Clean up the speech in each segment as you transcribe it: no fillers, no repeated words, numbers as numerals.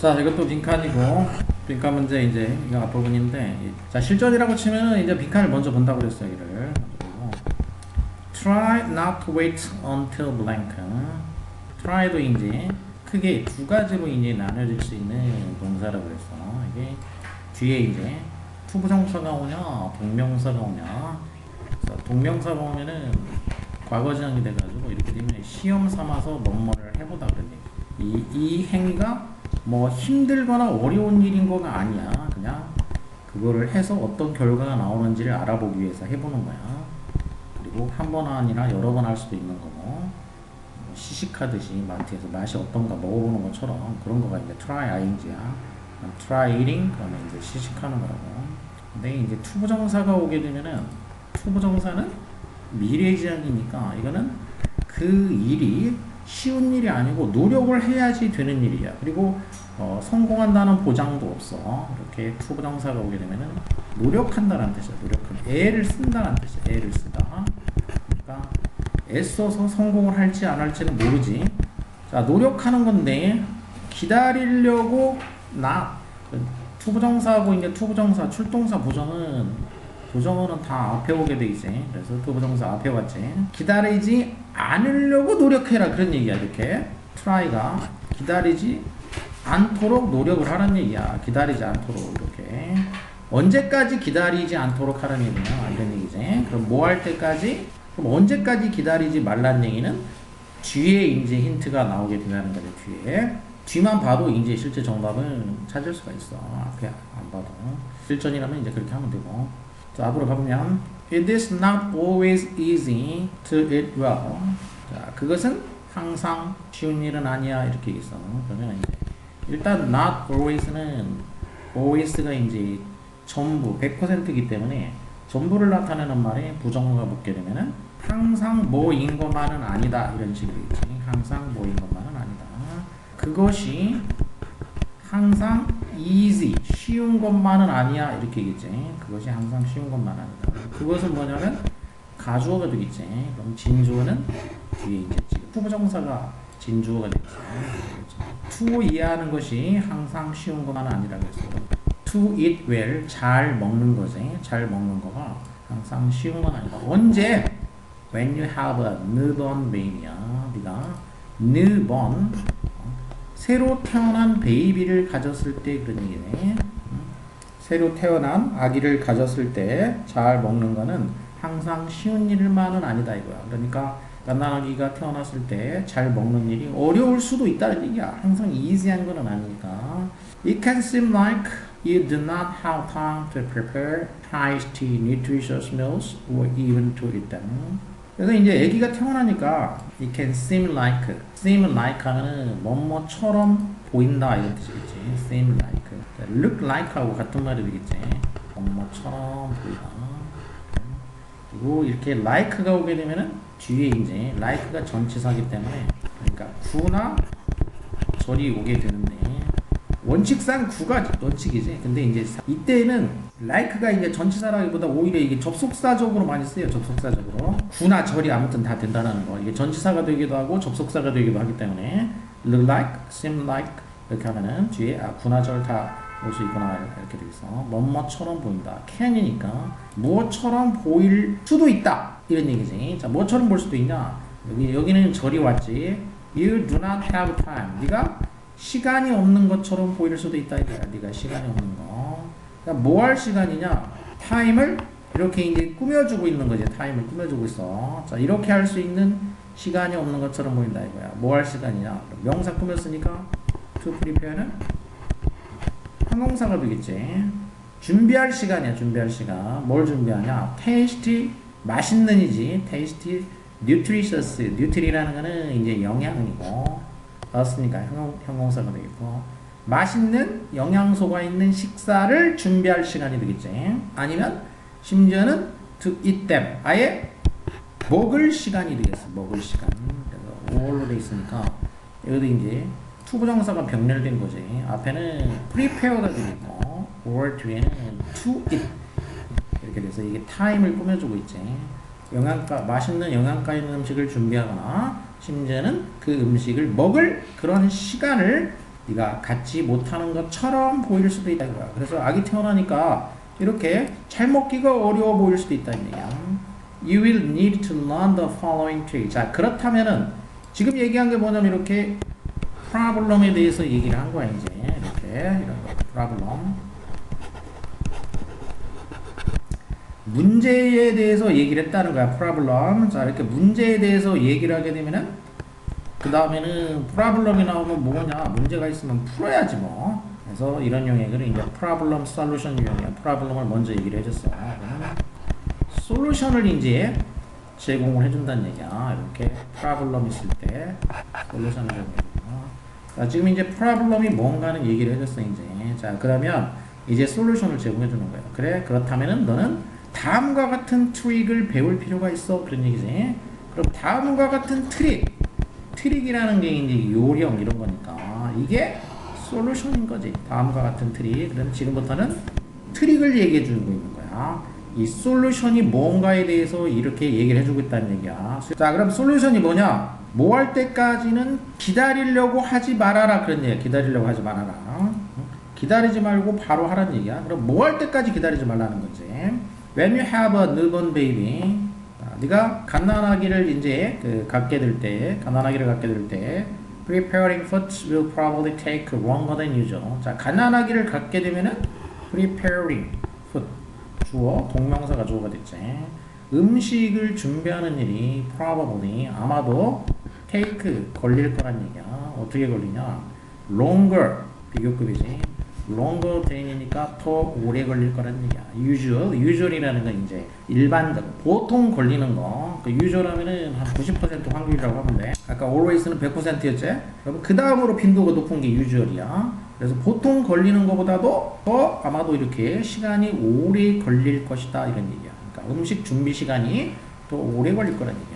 자, 이것도 빈칸이고, 빈칸 문제 이제 이거 앞부분인데, 자, 실전이라고 치면은 이제 빈칸을 먼저 본다고 그랬어요, 이를. Try not to wait until blank. try도 이제 크게 두 가지로 이제 나눠질 수 있는 동사라고 그랬어. 이게 뒤에 이제 투부정사가 오냐, 동명사가 오냐. 그래서 동명사가 오면은 과거지형이 돼가지고 이렇게 되면 시험 삼아서 뭐뭐를 해보다 그런 얘기. 이 행위가 뭐 힘들거나 어려운 일인 거가 아니야. 그냥 그거를 해서 어떤 결과가 나오는지를 알아보기 위해서 해보는 거야. 그리고 한 번 아니라 여러 번 할 수도 있는 거고, 시식하듯이 마트에서 맛이 어떤가 먹어보는 것처럼 그런 거가 이제 try ing야. try eating 그러면 이제 시식하는 거라고. 근데 이제 투부정사가 오게 되면은 투부정사는 미래지향이니까 이거는 그 일이 쉬운 일이 아니고 노력을 해야지 되는 일이야. 그리고 성공한다는 보장도 없어. 이렇게 투부정사가 오게 되면은 노력한다는 뜻이야. 애를 쓴다는 뜻이야. 애를 쓰다. 그러니까 애써서 성공을 할지 안 할지는 모르지. 자, 노력하는 건데 기다리려고 투부정사하고 이제 투부정사, 출동사, 부정어는 다 앞에 오게 돼 있지. 그래서 투부정사 앞에 왔지. 기다리지 않으려고 노력해라 그런 얘기야. 이렇게 try가 기다리지 않도록 노력을 하라는 얘기야. 기다리지 않도록 이렇게. 언제까지 기다리지 않도록 하라는 얘기냐 이런 얘기지. 그럼 뭐 할 때까지? 그럼 언제까지 기다리지 말라는 얘기는 뒤에 이제 힌트가 나오게 된다는 거죠. 뒤만 봐도 이제 실제 정답은 찾을 수가 있어. 앞에 안 봐도. 실전이라면 이제 그렇게 하면 되고. 자, 앞으로 가보면 It is not always easy to eat well. 자, 그것은 항상 쉬운 일은 아니야 이렇게 있어. 그러면 이제 일단 not always는 always가 이제 전부 100%이기 때문에 전부를 나타내는 말에 부정어가 붙게 되면은 항상 뭐인 것만은 아니다 이런 식으로 있지. 항상 뭐인 것만은 아니다. 그것이 항상 easy 쉬운 것만은 아니야 이렇게 얘기지. 그것이 항상 쉬운 것만 아니다. 그것은 뭐냐면 가주어가 되겠지. 그럼 진주어는 뒤에 이제 지금 투부정사가 진주어가 되겠지. to 이해하는 것이 항상 쉬운 것만은 아니라고 했어. to eat well 잘 먹는 거지. 잘 먹는 거가 항상 쉬운 건 아니다. 언제? When you have a newborn baby야. 네가 newborn 새로 태어난 베이비를 가졌을 때 그런 얘기네. 새로 태어난 아기를 가졌을 때 잘 먹는 거는 항상 쉬운 일만은 아니다 이거야. 그러니까 갓난 아기가 태어났을 때 잘 먹는 일이 어려울 수도 있다는 얘기야. 항상 easy한 거는 아니니까. It can seem like you do not have time to prepare tasty, nutritious meals or even to eat them. 그래서 이제 아기가 태어나니까 it can seem like 하면은 뭐뭐처럼 보인다 이런 뜻이겠지. seem like, look like하고 같은 말이 되겠지. 뭐뭐처럼 보이다. 그리고 이렇게 like가 오게 되면은 뒤에 이제 like가 전치사이기 때문에 그러니까 구나 절이 오게 되는데 원칙상 구가 원칙이지. 근데 이제 이때는 like가 이제 전치사라기보다 오히려 이게 접속사적으로 많이 쓰여요. 접속사적으로 구나 절이 아무튼 다 된다는 거. 이게 전치사가 되기도 하고 접속사가 되기도 하기 때문에 look like, seem like 이렇게 하면은 뒤에 구나 절 다 올 수 있구나 이렇게 되겠어. 뭐뭐처럼 보인다. can이니까 무엇처럼 보일 수도 있다 이런 얘기지. 자, 뭐처럼 볼 수도 있냐? 여기는 절이 왔지. You do not have time. 네가 시간이 없는 것처럼 보일 수도 있다 이거야. 네가 시간이 없는 거. 그러니까 뭐 할 시간이냐? 타임을 이렇게 이제 꾸며주고 있는 거지. 타임을 꾸며주고 있어. 자, 이렇게 할 수 있는 시간이 없는 것처럼 보인다 이거야. 뭐 할 시간이냐? 명사 꾸몄으니까 to prepare는 형용사가 되겠지. 준비할 시간이야. 준비할 시간. 뭘 준비하냐? tasty 맛있는 이지. tasty, nutritious. nutri라는 거는 이제 영양이고. 그렇으니까 형용사가 되겠고, 맛있는 영양소가 있는 식사를 준비할 시간이 되겠지. 아니면 심지어는 to eat them 아예 먹을 시간이 되겠어. 먹을 시간. 그래서 all로 돼 있으니까 여기도 이제 투부정사가 병렬된 거지. 앞에는 prepare가 되겠고 or 뒤에는 to eat 이렇게 돼서 이게 타임을 꾸며주고 있지. 맛있는 영양가 있는 음식을 준비하거나 심지어는 그 음식을 먹을 그런 시간을 네가 갖지 못하는 것처럼 보일 수도 있다 이거야. 그래서 아기 태어나니까 이렇게 잘 먹기가 어려워 보일 수도 있다 이 얘기야. You will need to learn the following three. 자, 그렇다면은 지금 얘기한 게 뭐냐면 이렇게 problem에 대해서 얘기를 한 거야 이제 이렇게 이런 거 problem. 문제에 대해서 얘기를 했다는 거야. problem. 자, 이렇게 문제에 대해서 얘기를 하게 되면은 그 다음에는 problem이 나오면 뭐냐? 문제가 있으면 풀어야지 뭐. 그래서 이런 용액을 이제 problem solution 유형이야. problem을 먼저 얘기를 해줬어. 솔루션을 이제 제공을 해준다는 얘기야. 이렇게 problem 있을 때 솔루션을 제공해줘. 자, 지금 이제 problem이 뭔가는 얘기를 해줬어 이제. 자, 그러면 이제 솔루션을 제공해 주는 거예요. 그래, 그렇다면은 너는 다음과 같은 트릭을 배울 필요가 있어. 그런 얘기지. 그럼 다음과 같은 트릭이라는 게 이제 요령 이런 거니까 이게 솔루션인 거지. 다음과 같은 트릭. 그럼 지금부터는 트릭을 얘기해 주고 있는 거야. 이 솔루션이 뭔가에 대해서 이렇게 얘기를 해주고 있다는 얘기야. 자, 그럼 솔루션이 뭐냐? 뭐 할 때까지는 기다리려고 하지 말아라. 그런 얘기야. 기다리려고 하지 말아라. 기다리지 말고 바로 하라는 얘기야. 그럼 뭐 할 때까지 기다리지 말라는 거지. When you have a newborn baby, 네가 갓난아기를 이제 갖게 될 때, preparing food will probably take longer than usual. 자, 갓난아기를 갖게 되면은 preparing food 주어, 동명사가 주어가 됐지. 음식을 준비하는 일이 probably 아마도 take 걸릴 거란 얘기야. 어떻게 걸리냐? longer 비교급이지. longer than이니까 더 오래 걸릴 거란 얘기야. usual이라는 건 이제 일반적, 보통 걸리는 거. 그 usual 하면은 한 90% 확률이라고 하면 돼. 아까 always는 100%였지? 그럼 그 다음으로 빈도가 높은 게 usual이야. 그래서 보통 걸리는 것보다도 더 아마도 이렇게 시간이 오래 걸릴 것이다 이런 얘기야. 그러니까 음식 준비 시간이 더 오래 걸릴 거란 얘기야.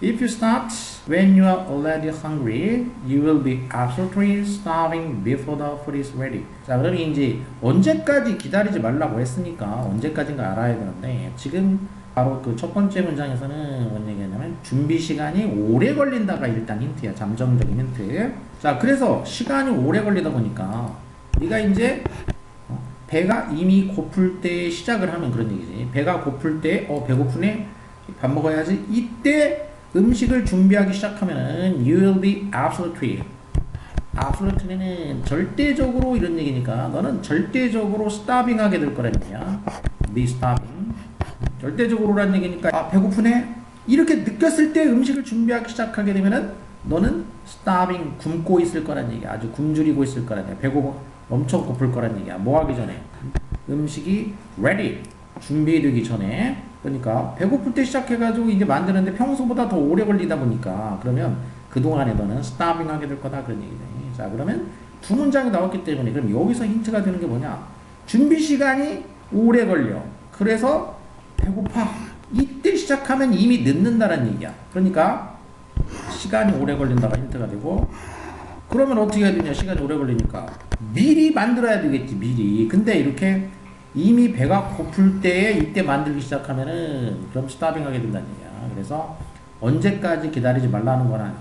If you start when you are already hungry, you will be absolutely starving before the food is ready. 자, 그러면 이제 언제까지 기다리지 말라고 했으니까 언제까지인가 알아야 되는데 지금 바로 그 첫 번째 문장에서는 뭔 얘기냐면 준비 시간이 오래 걸린다가 일단 힌트야. 잠정적인 힌트. 자, 그래서 시간이 오래 걸리다 보니까 네가 이제 배가 이미 고플 때 시작을 하면 그런 얘기지. 배가 고플 때 배고프네? 밥 먹어야지. 이때 음식을 준비하기 시작하면은 you will be absolutely는 절대적으로 이런 얘기니까 너는 절대적으로 starving 하게 될 거란 얘기야. be starving. 절대적으로란 얘기니까 배고프네? 이렇게 느꼈을 때 음식을 준비하기 시작하게 되면은 너는 starving 굶고 있을 거란 얘기야. 아주 굶주리고 있을 거란 얘기야. 배고 엄청 고플 거란 얘기야. 뭐 하기 전에? 음식이 ready 준비되기 전에. 그러니까 배고플 때 시작해가지고 이제 만드는데 평소보다 더 오래 걸리다 보니까 그러면 그동안에 너는 starving 하게 될 거다 그런 얘기네. 자, 그러면 두 문장이 나왔기 때문에 그럼 여기서 힌트가 되는 게 뭐냐? 준비 시간이 오래 걸려. 그래서 배고파. 이때 시작하면 이미 늦는다는 얘기야. 그러니까 시간이 오래 걸린다가 힌트가 되고 그러면 어떻게 해야 되냐? 시간이 오래 걸리니까 미리 만들어야 되겠지. 미리. 근데 이렇게 이미 배가 고플 때에 이때 만들기 시작하면은 그럼 스타빙 하게 된다는 얘기야. 그래서 언제까지 기다리지 말라는 거는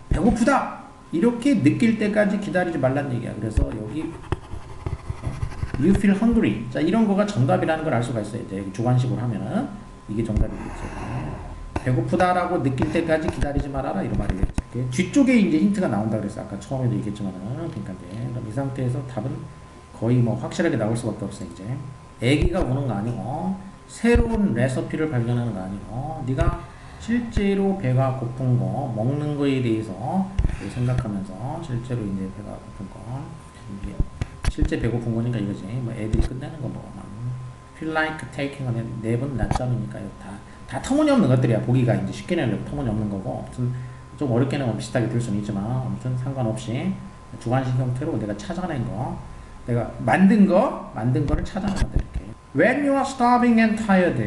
배고프다 이렇게 느낄 때까지 기다리지 말라는 얘기야. 그래서 여기 you feel hungry. 자, 이런 거가 정답이라는 걸 알 수가 있어요. 이제 주관식으로 하면은 이게 정답이겠죠. 배고프다라고 느낄 때까지 기다리지 말아라 이런 말이겠죠. 뒤쪽에 이제 힌트가 나온다 그랬어. 아까 처음에도 얘기했지만은 그러니까 그럼 이 상태에서 답은 거의 뭐 확실하게 나올 수밖에 없어. 이제 애기가 오는 거 아니고 새로운 레시피를 발견하는 거 아니고 네가 실제로 배가 고픈 거 먹는 거에 대해서 생각하면서 실제로 이제 배가 고픈 거 이게 실제 배고픈 거니까 이거지. 뭐 애들이 끝내는 거 뭐 feel like taking 은 4번 낮잠이니까 다 터무니없는 것들이야. 보기가 이제 쉽게 내려고 터무니없는 거고 아무튼 좀 어렵게 내면 비슷하게 들 수는 있지만 아무튼 상관없이 주관식 형태로 내가 찾아낸 거 내가 만든 거를 찾아내면 돼. 이렇게. When you are starving and tired.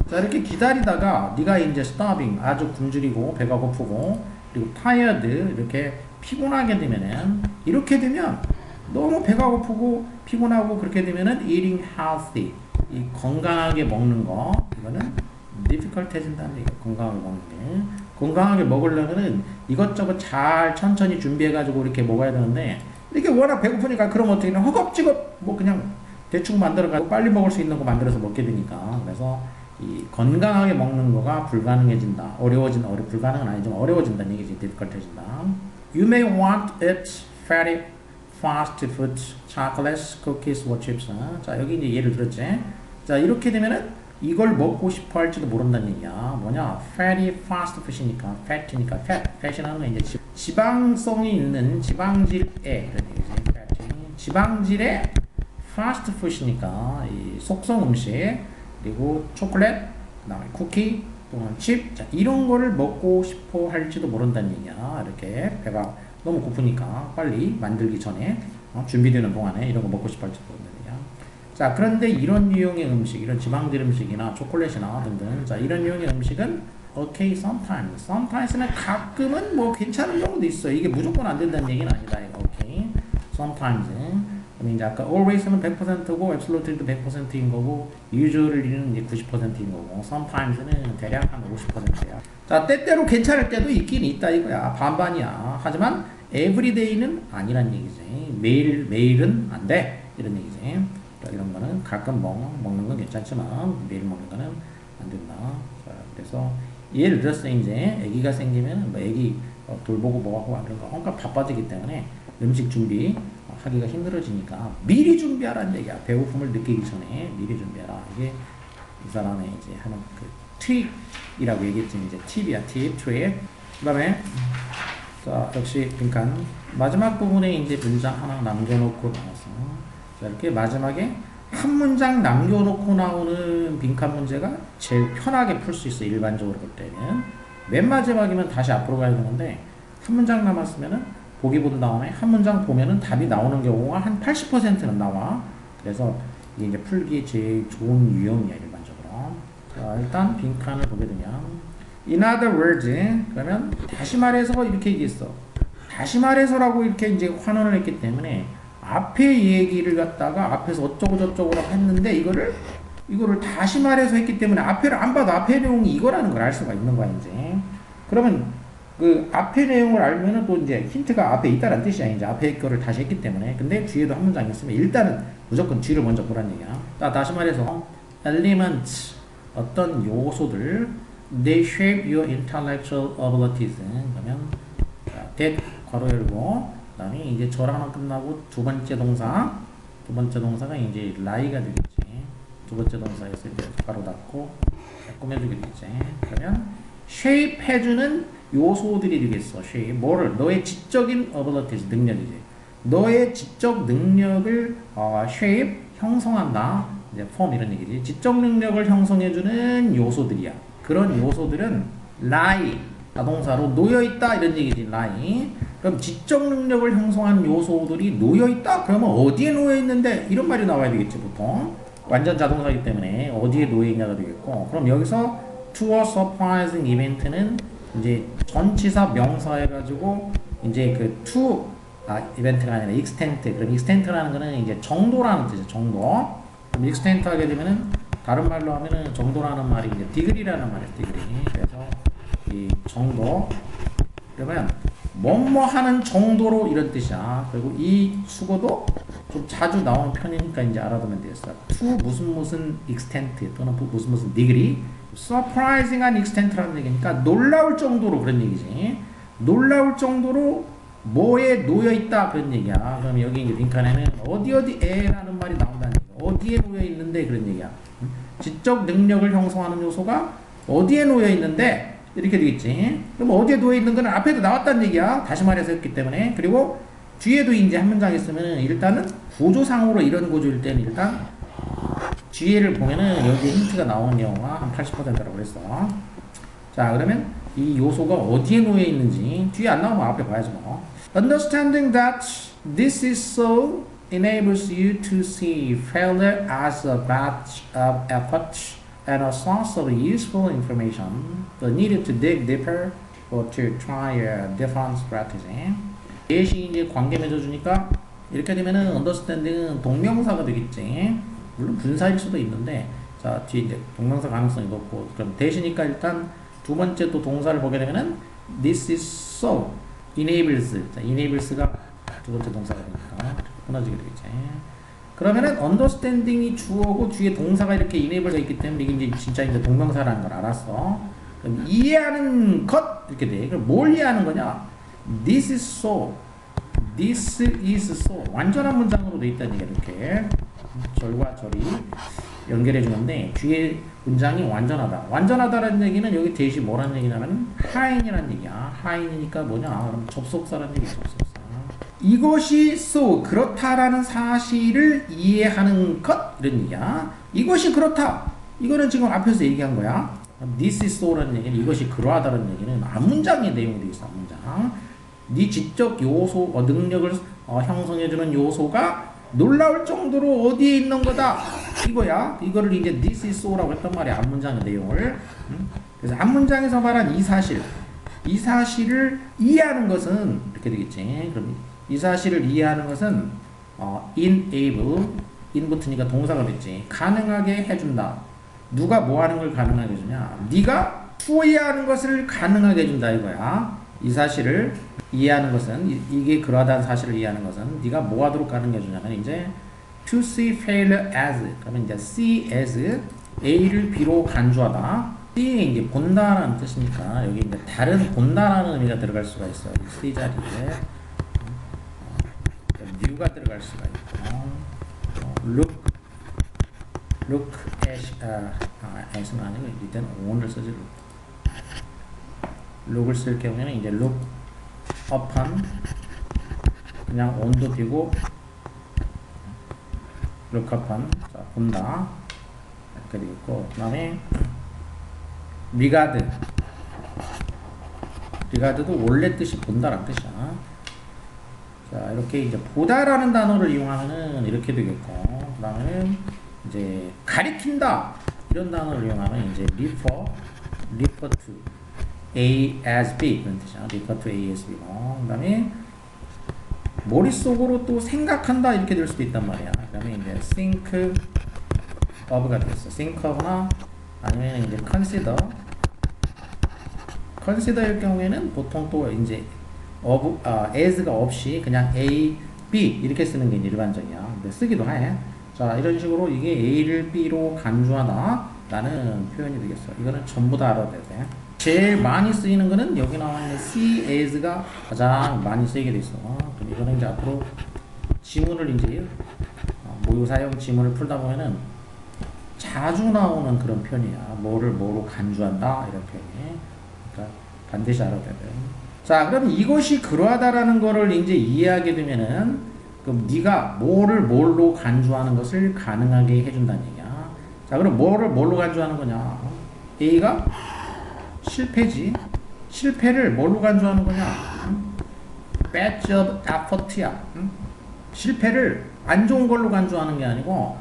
자, 이렇게 기다리다가 네가 이제 starving 아주 굶주리고 배가 고프고 그리고 tired 이렇게 피곤하게 되면은 이렇게 되면 너무 배가 고프고 피곤하고 그렇게 되면은 eating healthy 이 건강하게 먹는 거 이거는 difficult해진다는 얘기야. 건강하게 먹는 게 건강하게 먹으려면은 이것저것 잘 천천히 준비해가지고 이렇게 먹어야 되는데 이게 워낙 배고프니까 그럼 어떻게 그냥 허겁지겁 뭐 그냥 대충 만들어가지고 빨리 먹을 수 있는 거 만들어서 먹게 되니까 그래서 이 건강하게 먹는 거가 불가능해진다. 불가능은 아니지만 어려워진다는 얘기지. difficult해진다. You may want it fatty fast food, chocolates, cookies, or chips. 자 여기 이제 예를 들었지. 자 이렇게 되면은 이걸 먹고 싶어 할지도 모른다는 얘기야. 뭐냐? fatty fast food이니까 fat이니까 fat이라는 건 이제 지방성이 있는 지방질에 그런 얘기지. fatty. 지방질의 fast food이니까 이 속성 음식 그리고 초콜릿, 그다음에 쿠키 또는 칩 자, 이런 거를 먹고 싶어 할지도 모른다는 얘기야. 이렇게 배가 너무 고프니까 빨리 만들기 전에 준비되는 동안에 이런 거 먹고 싶어 할지도 모른다는 얘기야. 자 그런데 이런 유형의 음식, 이런 지방질 음식이나 초콜릿이나 등등 자 이런 유형의 음식은 okay sometimes는 가끔은 뭐 괜찮은 경우도 있어. 이게 무조건 안 된다는 얘기는 아니다. 이거 okay sometimes 그럼 이제 아까 always는 100%고 absolute도 100%인 거고 usually는 이제 90%인 거고 sometimes는 대략 한 50%야. 자 때때로 괜찮을 때도 있긴 있다 이거야. 반반이야. 하지만 everyday는 아니란 얘기지. 매일은 안 돼. 이런 얘기지. 이런 거는 가끔 먹는 건 괜찮지만 매일 먹는 거는 안 된다. 자, 그래서 예를 들어서 이제 아기가 생기면 뭐 아기 돌보고 뭐하고 그런 거 뭔가 바빠지기 때문에 음식 준비 하기가 힘들어지니까 미리 준비하라는 얘기야. 배고픔을 느끼기 전에 미리 준비하라. 이게 이 사람의 이제 하는 그 팁이라고 얘기했지. 이제 팁이야. 팁, 트릭. 그 다음에 자 역시 빈칸 마지막 부분에 이제 문장 하나 남겨놓고 나와서 자, 이렇게 마지막에 한 문장 남겨놓고 나오는 빈칸 문제가 제일 편하게 풀 수 있어. 일반적으로 볼 때는 맨 마지막이면 다시 앞으로 가야 되는데 한 문장 남았으면은 보기 본 다음에 한 문장 보면은 답이 나오는 경우가 한 80%는 나와. 그래서 이게 이제 풀기에 제일 좋은 유형이야 일반적으로. 자, 일단 빈칸을 보게 되면 in other words 그러면 다시 말해서 이렇게 얘기했어. 다시 말해서라고 이렇게 이제 환원을 했기 때문에 앞에 얘기를 갖다가 앞에서 어쩌고 저쩌고 했는데 이거를 다시 말해서 했기 때문에 앞에를 안 봐도 앞에 내용이 이거라는 걸 알 수가 있는 거야 이제. 그러면 그 앞에 내용을 알면은 또 이제 힌트가 앞에 있다는 뜻이야. 이제 앞에 거를 다시 했기 때문에. 근데 뒤에도 한 문장 있으면 일단은 무조건 뒤를 먼저 보라는 얘기야. 자, 다시 말해서 elements 어떤 요소들 they shape your intellectual abilities. 그러면 자, that 괄호 열고 그다음에 이제 저랑은 끝나고 두 번째 동사가 이제 lie가 되겠지. 두 번째 동사에서 이제 괄호 닫고 꾸며주게 되겠지. 그러면 shape 해주는 요소들이 되겠어. shape. 뭐를? 너의 지적인 abilities, 능력이지. 너의 지적 능력을 shape, 형성한다. 이제 form 이런 얘기지. 지적 능력을 형성해주는 요소들이야. 그런 요소들은 lie, 자동사로 놓여있다 이런 얘기지. lie. 그럼 지적 능력을 형성하는 요소들이 놓여있다? 그러면 어디에 놓여있는데? 이런 말이 나와야 되겠지 보통. 완전 자동사이기 때문에 어디에 놓여있냐가 되겠고 그럼 여기서 to a surprising event는 이제 전치사 명사 해가지고 이제 그 to 이벤트가 아니라 extent. 그럼 extent라는 거는 이제 정도라는 뜻이죠. 정도. 그럼 extent 하게 되면은 다른 말로 하면은 정도라는 말이 이제 degree라는 말이에요. degree. 그래서 이 정도. 그러면 뭐뭐 하는 정도로 이런 뜻이야. 그리고 이 수거도 좀 자주 나오는 편이니까 이제 알아두면 되겠어. to 무슨 extent 또는 무슨 degree. surprising한 extent라는 얘기니까 놀라울 정도로 그런 얘기지. 놀라울 정도로 뭐에 놓여있다 그런 얘기야. 그럼 여기 이제 빈칸에는 어디에라는 말이 나온다는 얘기야. 어디에 놓여있는데 그런 얘기야. 지적 능력을 형성하는 요소가 어디에 놓여있는데 이렇게 되겠지. 그럼 어디에 놓여있는 건 앞에도 나왔다는 얘기야. 다시 말해서 했기 때문에. 그리고 뒤에도 이제 한 문장 있으면 일단은 구조상으로 이런 구조일 때는 일단 뒤에를 보면은 여기 힌트가 나오는 경우가 한 80%라고 그랬어. 자, 그러면 이 요소가 어디에 놓여 있는지 뒤에 안 나오면 앞에 봐야죠. 뭐. Understanding that this is so enables you to see failure as a badge of effort and a source of useful information. The need to dig deeper or to try a different strategy. 예시 이제 관계 맺어주니까 이렇게 되면은 understanding은 동명사가 되겠지. 물론 분사일 수도 있는데 자 뒤에 이제 동명사 가능성이 높고 그럼 대시니까 일단 두 번째 또 동사를 보게 되면은 this is so enables 자 enables가 두 번째 동사가 되니까 끊어지게 되겠지. 그러면은 understanding이 주어고 뒤에 동사가 이렇게 enable가 있기 때문에 이게 이제 진짜 이제 동명사라는 걸 알았어. 그럼 이해하는 것 이렇게 돼. 그럼 뭘 이해하는 거냐? This is so. This is so. 완전한 문장으로 돼 있다는 얘기야. 이렇게 절과 절이 연결해 주는데 뒤에 문장이 완전하다. 완전하다라는 얘기는 여기 대신 뭐라는 얘기냐면 하인이라는 얘기야. 하인이니까 뭐냐? 그럼 접속사라는 얘기. 접속사. 이것이 so 그렇다라는 사실을 이해하는 것 이런 얘기야. 이것이 그렇다. 이거는 지금 앞에서 얘기한 거야. This is so라는 얘기는 이것이 그러하다는 얘기는 앞문장의 내용이 되어 있어. 앞문장. 네 지적 요소 능력을 형성해주는 요소가 놀라울 정도로 어디에 있는 거다 이거야. 이거를 이제 this is so라고 했단 말이야. 앞문장의 내용을. 그래서 앞문장에서 말한 이 사실을 이해하는 것은 이렇게 되겠지. 그럼 이 사실을 이해하는 것은 enable in 붙으니까 동사가 됐지. 가능하게 해준다. 누가 뭐 하는 걸 가능하게 해주냐? 네가 후회하는 것을 가능하게 해준다 이거야. 이 사실을 이해하는 것은 이게 그러하다는 사실을 이해하는 것은 네가 뭐 하도록 가능해 주냐면 이제 to see failure as 그러면 이제 see as A를 B로 간주하다. C에 이제 본다라는 뜻이니까 여기 이제 다른 본다라는 의미가 들어갈 수가 있어요. 이 C 자리에 new가 들어갈 수가 있고 look as는 아니고 이때는 on을 쓰지. look을 쓸 경우에는 이제 look upon 그냥 on도 비고 look upon 자, 본다 이렇게 되겠고 그 다음에 regard도 원래 뜻이 본다라는 뜻이야. 자 이렇게 이제 보다라는 단어를 이용하면은 이렇게 되겠고 그 다음에는 이제 가리킨다 이런 단어를 이용하면 이제 refer to A as B 그런 뜻이야. refer to A as B. 그 다음에 머릿속으로 또 생각한다 이렇게 될 수도 있단 말이야. 그 다음에 이제 think of가 되겠어. think of나 아니면 이제 consider일 경우에는 보통 또 이제 of, as가 없이 그냥 A, B 이렇게 쓰는 게 일반적이야. 근데 쓰기도 해. 자 이런 식으로 이게 A를 B로 간주하다 라는 표현이 되겠어. 이거는 전부 다 알아야 돼. 제일 많이 쓰이는 거는 여기 나와 있는 see as가 가장 많이 쓰이게 돼 있어. 그럼 이거는 이제 앞으로 지문을 이제 모의사용 지문을 풀다 보면은 자주 나오는 그런 표현이야. 뭐를 뭐로 간주한다 이런 표현이. 그러니까 반드시 알아야 돼. 자, 그럼 이것이 그러하다라는 거를 이제 이해하게 되면은 그럼 네가 뭐를 뭘로 간주하는 것을 가능하게 해준다는 얘기야. 자, 그럼 뭐를 뭘로 간주하는 거냐? A가 실패지. 실패를 뭘로 간주하는 거냐? bad job effort야. 실패를 안 좋은 걸로 간주하는 게 아니고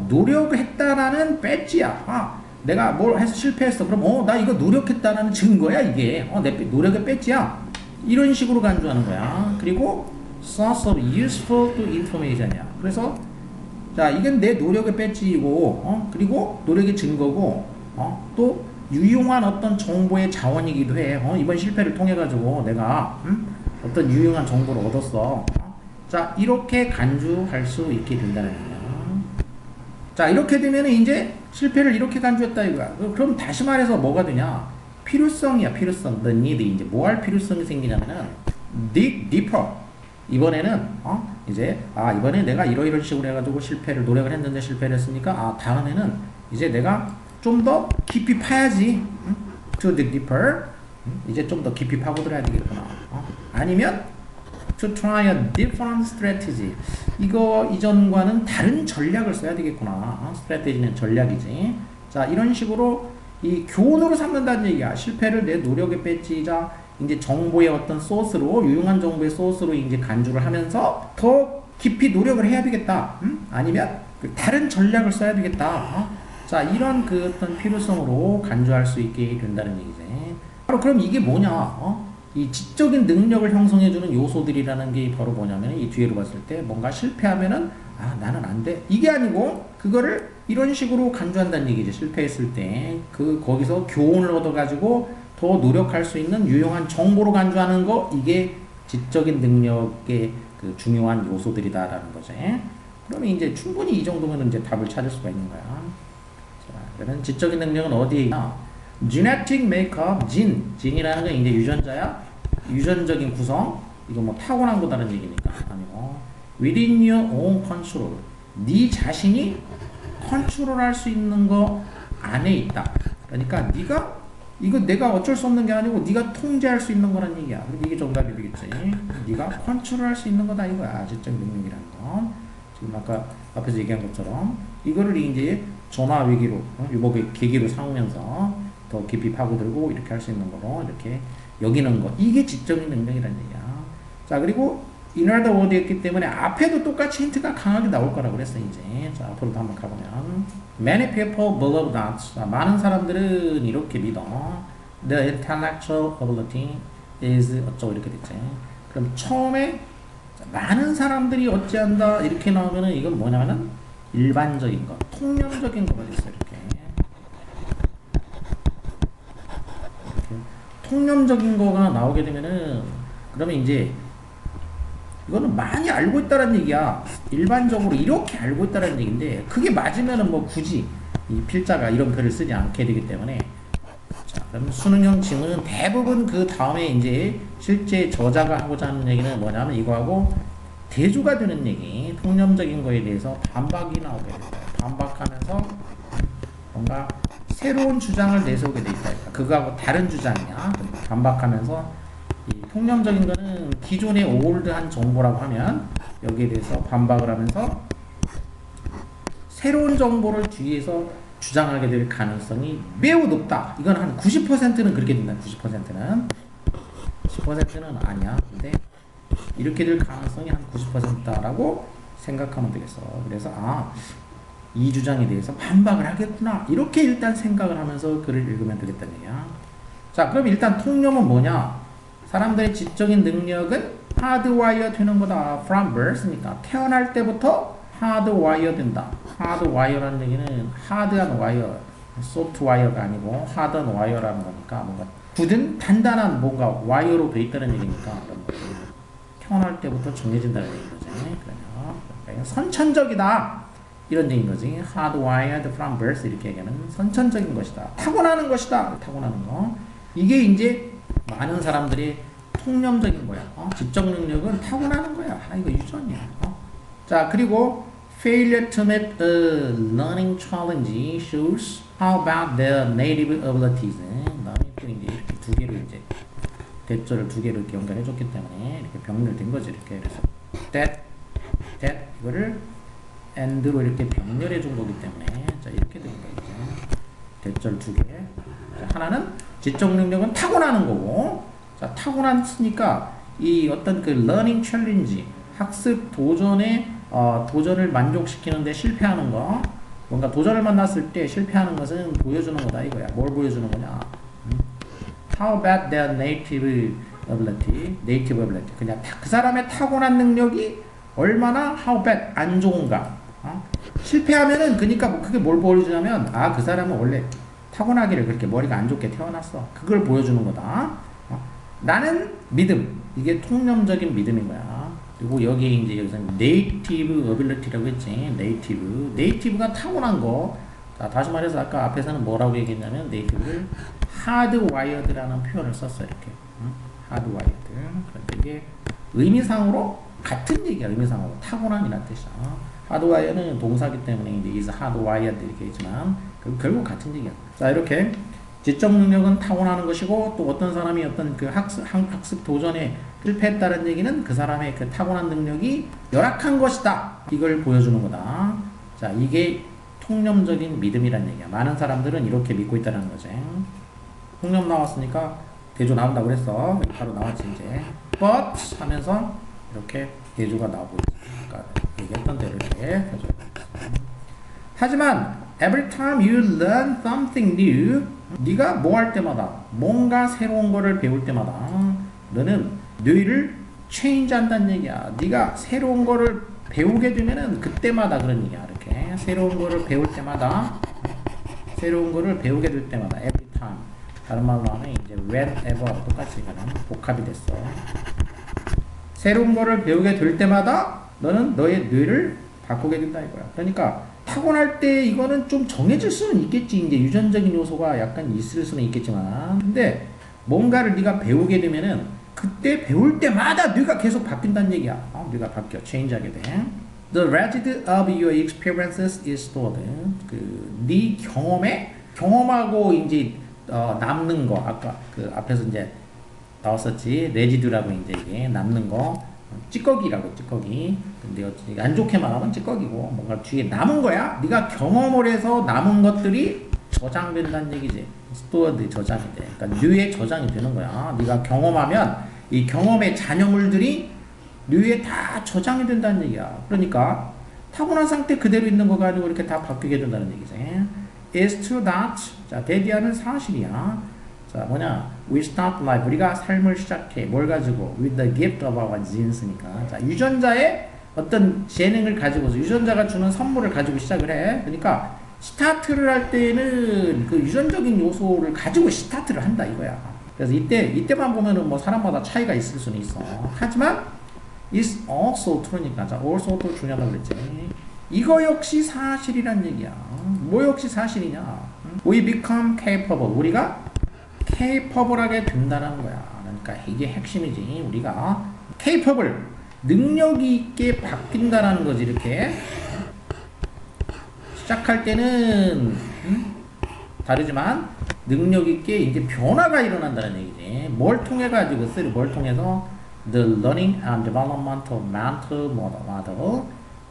노력했다라는 배지야. 내가 뭘 해서 실패했어. 그럼 나 이거 노력했다라는 증거야 이게. 내 노력의 배지야. 이런 식으로 간주하는 거야. 그리고 source of useful to information이야. 그래서 자 이건 내 노력의 배지이고 그리고 노력의 증거고 또 유용한 어떤 정보의 자원이기도 해. 이번 실패를 통해 가지고 내가 어떤 유용한 정보를 얻었어. 자 이렇게 간주할 수 있게 된다는 거야. 자 이렇게 되면 이제 실패를 이렇게 간주했다 이거야. 그럼 다시 말해서 뭐가 되냐? 필요성이야. 필요성. the need. 이제 뭐 할 필요성이 생기냐면은 dig deeper. 이번에는 이제 이번에 내가 이런 식으로 해가지고 노력을 했는데 실패를 했으니까 다음에는 이제 내가 좀 더 깊이 파야지. to dig deeper. 이제 좀 더 깊이 파고들어야 되겠구나. 아니면 to try a different strategy. 이거 이전과는 다른 전략을 써야 되겠구나. strategy는 전략이지. 자, 이런 식으로 이 교훈으로 삼는다는 얘기야. 실패를 내 노력에 배치자 이제 정보의 어떤 소스로 유용한 정보의 소스로 이제 간주를 하면서 더 깊이 노력을 해야 되겠다. 아니면 다른 전략을 써야 되겠다. 자, 이런 그 어떤 필요성으로 간주할 수 있게 된다는 얘기지. 바로 그럼 이게 뭐냐? 이 지적인 능력을 형성해주는 요소들이라는 게 바로 뭐냐면 이 뒤에로 봤을 때 뭔가 실패하면은 나는 안 돼. 이게 아니고 그거를 이런 식으로 간주한다는 얘기지. 실패했을 때 거기서 교훈을 얻어가지고 더 노력할 수 있는 유용한 정보로 간주하는 거 이게 지적인 능력의 그 중요한 요소들이다라는 거지. 그러면 이제 충분히 이 정도면 이제 답을 찾을 수가 있는 거야. 자, 그러면 지적인 능력은 어디에 있나? genetic makeup, gene이라는 건 이제 유전자야. 유전적인 구성. 이거 뭐 타고난 거다라는 얘기니까 아니고 within your own control. 네 자신이 컨트롤할 수 있는 거 안에 있다. 그러니까 네가 이거 내가 어쩔 수 없는 게 아니고 네가 통제할 수 있는 거란 얘기야. 이게 정답이 되겠지. 네가 컨트롤할 수 있는 거다 이거야. 지적 능력이라는 거. 지금 아까 앞에서 얘기한 것처럼 이거를 이제 전화 위기로 유복의 계기로 삼으면서 더 깊이 파고들고 이렇게 할 수 있는 거로 이렇게 여기는 거. 이게 지적인 능력이라는 얘기야. 자, 그리고 인월드 워드였기 때문에 앞에도 똑같이 힌트가 강하게 나올 거라고 그랬어 이제. 자, 앞으로도 한번 가보면 many people believe that. 자, 많은 사람들은 이렇게 믿어. The intellectual ability is 어쩌고 이렇게 됐지. 그럼 처음에 많은 사람들이 어찌한다 이렇게 나오면은 이건 뭐냐면은 일반적인 거, 통념적인 거가 됐어 이렇게. 통념적인 거가 나오게 되면은 그러면 이제 이거는 많이 알고 있다는 얘기야. 일반적으로 이렇게 알고 있다는 얘기인데 그게 맞으면은 뭐 굳이 이 필자가 이런 글을 쓰지 않게 되기 때문에. 자, 그럼 수능형 지문은 대부분 그 다음에 이제 실제 저자가 하고자 하는 얘기는 뭐냐면 이거하고 대조가 되는 얘기, 통념적인 거에 대해서 반박이 나오게 돼요. 반박하면서 뭔가 새로운 주장을 내세우게 돼 있다. 그거하고 다른 주장이야. 반박하면서 이 통념적인 거는 기존의 올드한 정보라고 하면 여기에 대해서 반박을 하면서 새로운 정보를 뒤에서 주장하게 될 가능성이 매우 높다. 이건 한 90%는 그렇게 된다. 90%는 10%는 아니야. 근데 이렇게 될 가능성이 한 90%다라고 생각하면 되겠어. 그래서 이 주장에 대해서 반박을 하겠구나. 이렇게 일단 생각을 하면서 글을 읽으면 되겠다는 얘기야. 자, 그럼 일단 통념은 뭐냐? 사람들의 지적인 능력은 hardwire 되는 거다. from birth니까 태어날 때부터 hardwire 된다. hardwire라는 얘기는 hard한 와이어, softwire가 아니고 hard한 wire라는 거니까 뭔가 굳은 단단한 뭔가 와이어로 돼 있다는 얘기니까 태어날 때부터 정해진다는 얘기인 거지. 그러면 선천적이다 이런 얘기인 거지. hardwired from birth 이렇게 얘기하면 선천적인 것이다. 타고나는 것이다. 타고나는 거. 이게 이제 많은 사람들이 통념적인 거야. 지적 능력은 타고나는 거야. 이거 유전이야. 자, 그리고 failure to meet a learning challenge shows how about their native abilities. 또 이제 이렇게 두 개를 이제 대절을 두 개를 이렇게 연결해 줬기 때문에 이렇게 병렬된 거지. 이렇게 그래서 that 이거를 and로 이렇게 병렬해 준 거기 때문에 자, 이렇게 된 거죠. 대절 두 개. 자, 하나는 지적 능력은 타고나는 거고, 자, 타고났으니까 이 어떤 그 learning challenge 학습 도전에 도전을 만족시키는데 실패하는 거, 뭔가 도전을 만났을 때 실패하는 것은 보여주는 거다 이거야. 뭘 보여주는 거냐? How about their native ability? 그냥 그 사람의 타고난 능력이 얼마나 how bad 안 좋은가? 실패하면은 그러니까 뭐 그게 뭘 보여주냐면 그 사람은 원래 타고나기를 그렇게 머리가 안 좋게 태어났어. 그걸 보여주는 거다. 나는 믿음. 이게 통념적인 믿음인 거야. 그리고 여기에 이제 여기서 네이티브 어빌리티라고 했지. 네이티브가 타고난 거. 자, 다시 말해서 아까 앞에서는 뭐라고 얘기했냐면 네이티브를 하드와이어드라는 표현을 썼어요. 이렇게. 하드와이어드. 그런데 이게 의미상으로 같은 얘기야. 의미상으로 타고난이라는 뜻이야. 하드와이어는 동사기 때문에 이제 is hardwired 이렇게 있지만 결국 같은 얘기야. 자, 이렇게 지적 능력은 타고나는 것이고 또 어떤 사람이 어떤 그 학습 도전에 실패했다는 얘기는 그 사람의 그 타고난 능력이 열악한 것이다. 이걸 보여주는 거다. 자, 이게 통념적인 믿음이라는 얘기야. 많은 사람들은 이렇게 믿고 있다는 거지. 통념 나왔으니까 대조 나온다고 그랬어. 바로 나왔지 이제. but 하면서 이렇게 대조가 나오고 있어. 그러니까 얘기했던 대로 이렇게. 하지만 every time you learn something new, 네가 뭐 할 때마다 뭔가 새로운 거를 배울 때마다 너는 뇌를 change 한다는 얘기야. 네가 새로운 거를 배우게 되면은 그때마다 그런 얘기야. 이렇게 새로운 거를 배울 때마다 새로운 거를 배우게 될 때마다 every time. 다른 말로 하면 이제 whenever 똑같이 이거는 복합이 됐어. 새로운 거를 배우게 될 때마다 너는 너의 뇌를 바꾸게 된다 이거야. 그러니까 타고날 때 이거는 좀 정해질 수는 있겠지. 이제 유전적인 요소가 약간 있을 수는 있겠지만, 근데 뭔가를 네가 배우게 되면은 그때 배울 때마다 뇌가 계속 바뀐다는 얘기야. 뇌가 바뀌어, 체인지하게 돼. The residue of your experiences is stored. 네 경험하고 이제 남는 거, 아까 그 앞에서 이제 나왔었지. 레지듀라고 이제 이게 남는 거, 찌꺼기라고, 찌꺼기. 근데 안 좋게 말하면 찌꺼기고, 뭔가 뒤에 남은 거야. 네가 경험을 해서 남은 것들이 저장된다는 얘기지. 스토어드 저장이 돼. 그러니까 뇌에 저장이 되는 거야. 네가 경험하면 이 경험의 잔여물들이 뇌에 다 저장이 된다는 얘기야. 그러니까 타고난 상태 그대로 있는 거가 아니고 이렇게 다 바뀌게 된다는 얘기지. Is true that. 자, 대디하는 사실이야. 자, 뭐냐? We start life. 우리가 삶을 시작해. 뭘 가지고? With the gift of our genes니까. 자, 유전자의 어떤 재능을 가지고서 유전자가 주는 선물을 가지고 시작을 해. 그러니까 스타트를 할 때는 그 유전적인 요소를 가지고 스타트를 한다 이거야. 그래서 이때만 보면은 뭐 사람마다 차이가 있을 수는 있어. 하지만 is also true니까. 자, also도 중요하다고 그랬지. 이거 역시 사실이란 얘기야. 뭐 역시 사실이냐? We become capable. 우리가 capable하게 된다는 거야. 그러니까 이게 핵심이지. 우리가 capable, 능력이 있게 바뀐다라는 거지. 이렇게 시작할 때는 다르지만 능력 있게 이제 변화가 일어난다는 얘기지. 뭘 통해 가지고 뭘 통해서 the learning and development of mental model.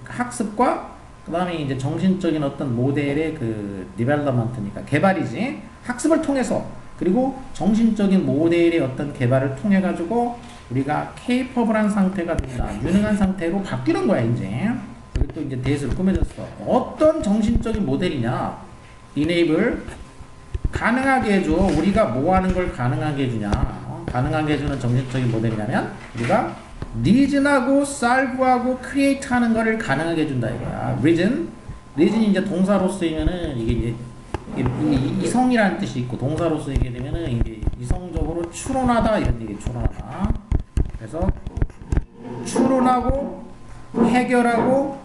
학습과 그다음에 이제 정신적인 어떤 모델의 그 development니까 개발이지. 학습을 통해서 그리고 정신적인 모델의 어떤 개발을 통해 가지고 우리가 capable한 상태가 된다. 유능한 상태로 바뀌는 거야, 이제. 여기 또 이제 대수를 꾸며졌어. 어떤 정신적인 모델이냐? enable 가능하게 해줘. 우리가 뭐 하는 걸 가능하게 해주냐? 가능하게 해주는 정신적인 모델이냐면 우리가 reason하고 solve하고 create 하는 거를 가능하게 해준다 이거야. reason이 이제 동사로 쓰이면은 이게 이제 이성이라는 뜻이 있고 동사로 쓰이게 되면은 이게 이성적으로 추론하다 이런 얘기 추론하다. 그래서 추론하고 해결하고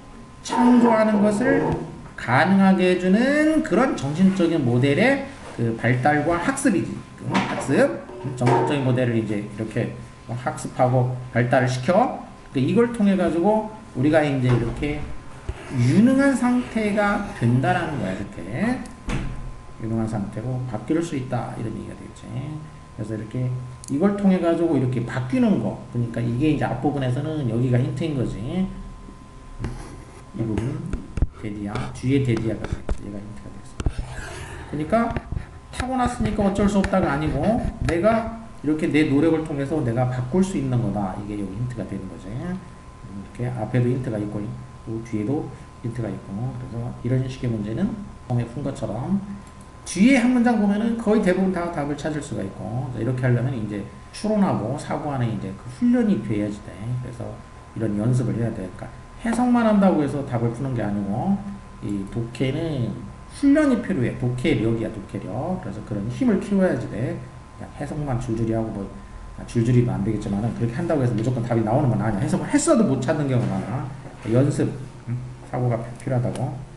창조하는 것을 가능하게 해주는 그런 정신적인 모델의 그 발달과 학습이지. 학습, 정신적인 모델을 이제 이렇게 학습하고 발달을 시켜. 이걸 통해 가지고 우리가 이제 이렇게 유능한 상태가 된다라는 거야. 이렇게 유능한 상태로 바뀔 수 있다 이런 얘기가 되겠지. 그래서 이렇게 이걸 통해 가지고 이렇게 바뀌는 거. 그러니까 이게 이제 앞부분에서는 여기가 힌트인 거지. 이 부분 데디아 뒤에 데디아가 되겠지. 얘가 힌트가 되겠어. 그러니까 타고났으니까 어쩔 수 없다가 아니고 내가 이렇게 내 노력을 통해서 내가 바꿀 수 있는 거다. 이게 여기 힌트가 되는 거지. 이렇게 앞에도 힌트가 있고 또 뒤에도 힌트가 있고. 그래서 이런 식의 문제는 처음에 푼 것처럼 뒤에 한 문장 보면은 거의 대부분 다 답을 찾을 수가 있고. 이렇게 하려면 이제 추론하고 사고하는 이제 그 훈련이 돼야지 돼. 그래서 이런 연습을 해야 돼. 그러니까 해석만 한다고 해서 답을 푸는 게 아니고 이 독해는 훈련이 필요해. 독해력이야, 독해력. 그래서 그런 힘을 키워야지 돼. 그냥 해석만 줄줄이 하고 뭐 줄줄이도 안 되겠지만 그렇게 한다고 해서 무조건 답이 나오는 건 아니야. 해석을 했어도 못 찾는 경우가 많아. 연습, 사고가 필요하다고.